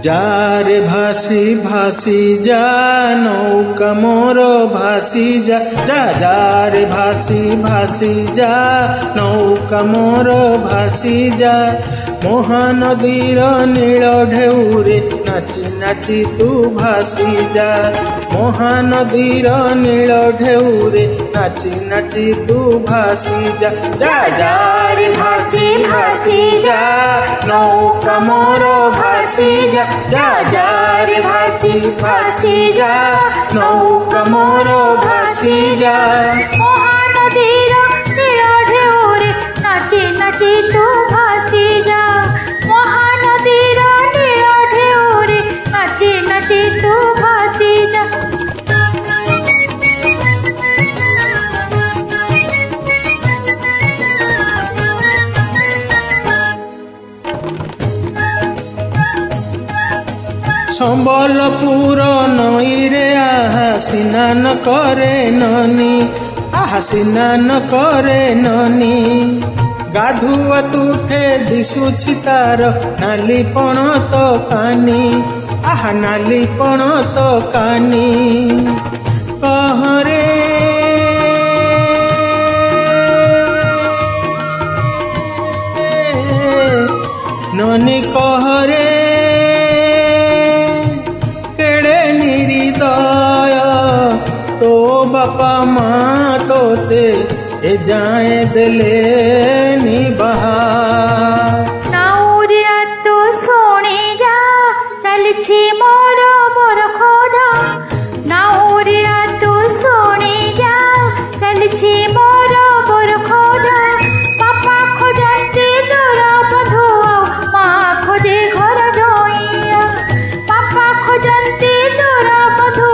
जारे भासी भासी जा नौका मोर भासी जा जा जारे भासी भासी जा नौका मोर भासी जा महानदीर नील ढेउरे नाची नाची तू भासी जा महानदीर नील ढेउरे नाची नाची तू भासी जा जा जारे भासी भासी जा नौका मोर भासी जा जा जारे भासी भासी जा नौका मोर भासी जा महानदीर नील ढेउरे नाची नाची तू भासी जा महानदीर नील ढेउरे नाची नाची तू भासी जा संबलपुर नईरे आहा स्नान करे ननी आहा स्नान करे ननी गाधुआ तुठे दिशुछि तार नाली पण तो कानी आहा नाली पण तो कानी कहरे ननी कहरे तो बापा माँ तोते ए जाए दिले नी बहा नाउरिया तू सोने जा चल छी मोर मोर खोदा नाउरिया तू सोने जा चल छी मोर मोर खोदा पापा खोजते तोर बधु माँ खोजे घर जोइया पापा खोजते तोर बधु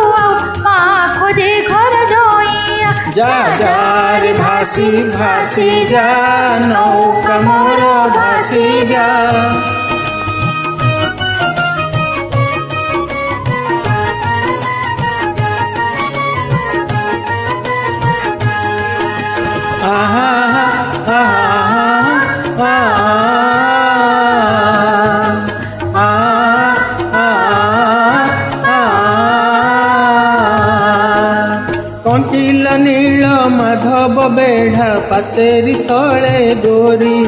माँ खोजे घर जोइया जा जा रे भासी भासी जा नौका मोर भासी जा आहा कंटिला नील माधव बेढ़ा पाचेरी तले गोरी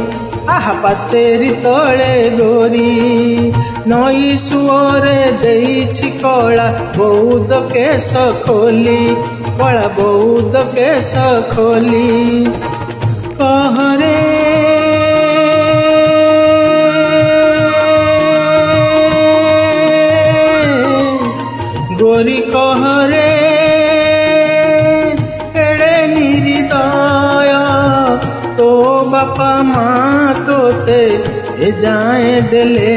आहा पाचेरी तले गोरी नई सुअरे देइछि कला बौद केश खोली कला बौद केश खोली कहरे गोरी कहरे तो बापा माँ तोते ए जाए दिले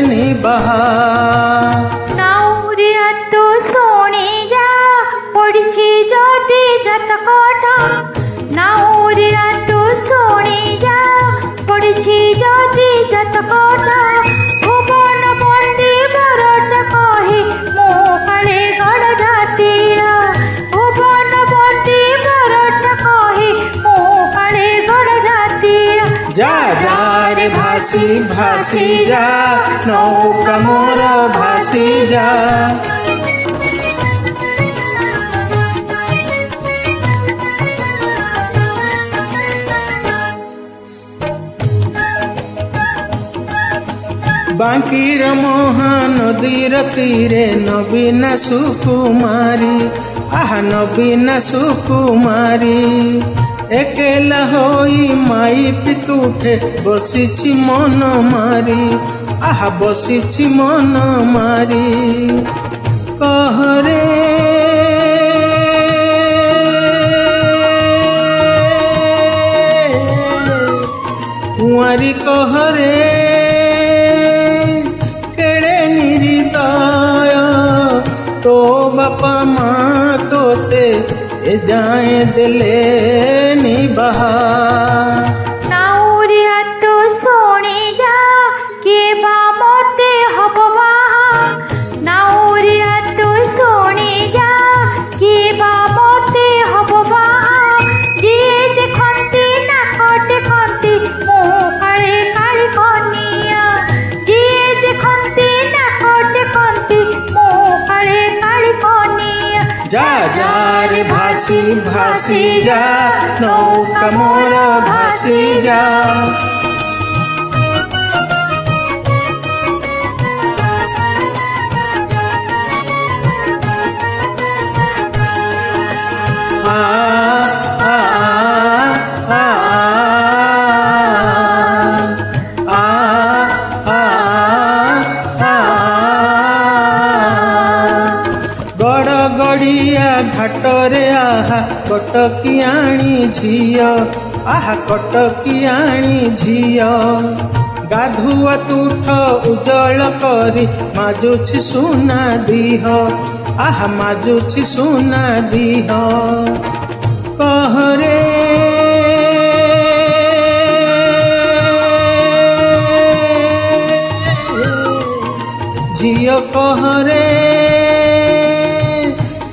नी बहा नाउरिया तू सोने जा पड़छी ज्योति जत कोठा नाउरिया तू सोने जा पड़छी ज्योति जत कोठा भुवन बंदी भरत कहे मो काले गड़ जातिया भुवन बंदी भरत कहे मो काले गड़ जातिया जा जा रे भासी भासी जा नौका मोर भासी जा ବାଙ୍କିର ମହାନଦୀର ତୀରେ ନବୀନା ସୁକୁମାରୀ, ଆହା ନବୀନା ସୁକୁମାରୀ। ଏକେଲା ହୋଇ ମାଇ ପିତୁଠେ ବସିଛି ମନ ମାରି, ଆହା ବସିଛି ମନ ମାରି। କହରେ କୁଆଁରୀ କହରେ କେଡ଼େ ନିରିଦୟ ତୋ ବାପା ମା ତୋତେ ଏ ଯାଏଁ ଦେଲେନି ବାହା। ନାଉରିଆ ତୁ ଶୁଣି ଯା କିଏ ବା ମତେ ହବ ବାହା। ନାଉରିଆ ତୁ ଶୁଣି ଯା କିଏ ବା ମତେ ହବ ବାହା। ଯିଏ ଦେଖନ୍ତି ନାକ ଟେକନ୍ତି ମୁଁ କାଳେ କାଳି କନିଆ। ଯିଏ ଦେଖନ୍ତି ନାକ ଟେକନ୍ତି ମୁଁ କାଳେ କାଳି କନିଆ। ଯା ଯା রে ভাসি ভাসি যা নৌকা মোর ভাসি যা। ଗଡ଼ିଆ ଘାଟରେ ଆହା କଟକିଆଣି ଝିଅ, ଆହା କଟକିଆଣି ଝିଅ। ଗାଧୁଆ ତୁଠ ଉଜ୍ଜଳ କରି ମାଜୁଛି ସୁନା ଦିହ, ଆହା ମାଜୁଛି ସୁନା ଦିହ। କହରେ ଝିଅ କହରେ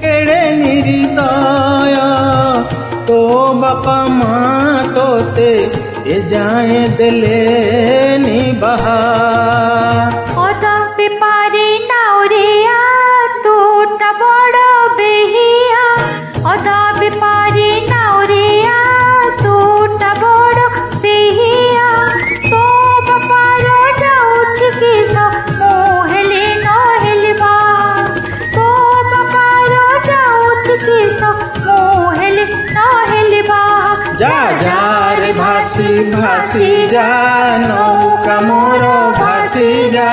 କେଡ଼େ ନିରିଦୟ ତୋ ବାପା ମା ତୋତେ ଏ ଯାଏଁ ଦେଲେନି ବାହା। ଅଦା ବେପାରୀ ନାଉରିଆ ତୁଟା ବଡ଼ ବେହିଆ। ଅଦା ବେପାରୀ ନାଉରିଆ ତୁଟା ବଡ଼ ବେହିଆ। ତୋ ବାପାର ଯାଉଛି କିସ ମୁଁ ହେଲି ନ ହେଲି ବାହା। ତୋ ବାପାର ଯାଉଛି କିସ ମୁଁ ହେଲି ନ ହେଲି ବାହା। যা যা রে ভাসি ভাসি যা নৌকা মোর ভাসি যা।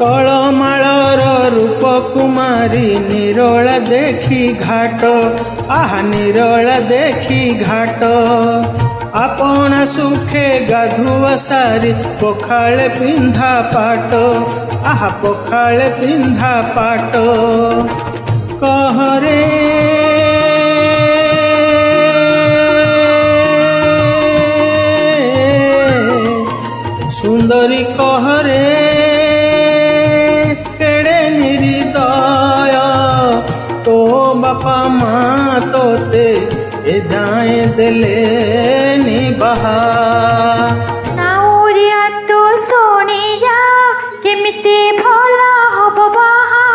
ତଳମାଳର ରୂପ କୁମାରୀ ନିରୋଳା ଦେଖି ଘାଟ, ଆହା ନିରୋଳା ଦେଖି ଘାଟ। ଆପଣା ସୁଖେ ଗାଧୁଆ ସାରି ପଖାଳେ ପିନ୍ଧା ପାଟ, ଆହା ପଖାଳେ ପିନ୍ଧା ପାଟ। କହରେ ସୁନ୍ଦରୀ କହରେ କେଡ଼େ ନିରିଦୟ ତୋ ବାପା ମା ତୋତେ ଏ ଯାଏଁ ଦେଲେନି ବାହା। ନାଉରିଆ ତୁ ଶୁଣି ଯା କେମିତି ଭଲ ହବ ବାହା।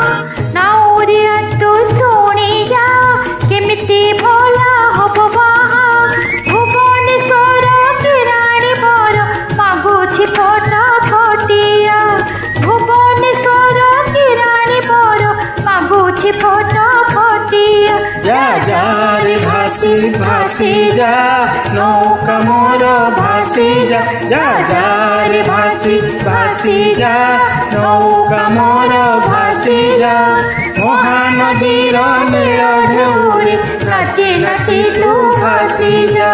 ନାଉରିଆ ତୁ ଶୁଣି ଯା କେମିତି ଭଲ ହବ ବାହା। ଭୁବନେଶ୍ୱର କିରାଣୀ ବର ମାଗୁଛି ଫଟ ଫଟିଆ। ଭୁବନେଶ୍ୱର କିରାଣୀ ବର ମାଗୁଛି ଫଟ ଫଟିଆ। যা যা রে ভাসি ভাসি যা নৌকা মোর ভাসি যা। যা যা রে ভাসি ভাসি যা নৌকা মোর ভাসি যা। মহানদীর নীল ঢেউরে নাচি নাচি তু ভাসি যা।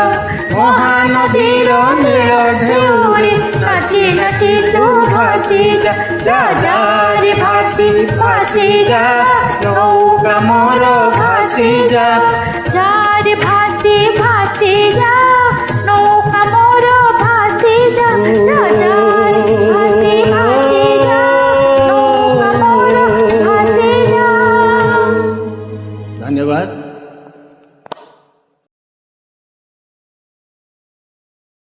মহানদীর নীল ঢেউরে নাচি নাচি তু ভাসি যা। যা যা রে ভাসি ভাসি যা নৌকা মোর ভাসি যা।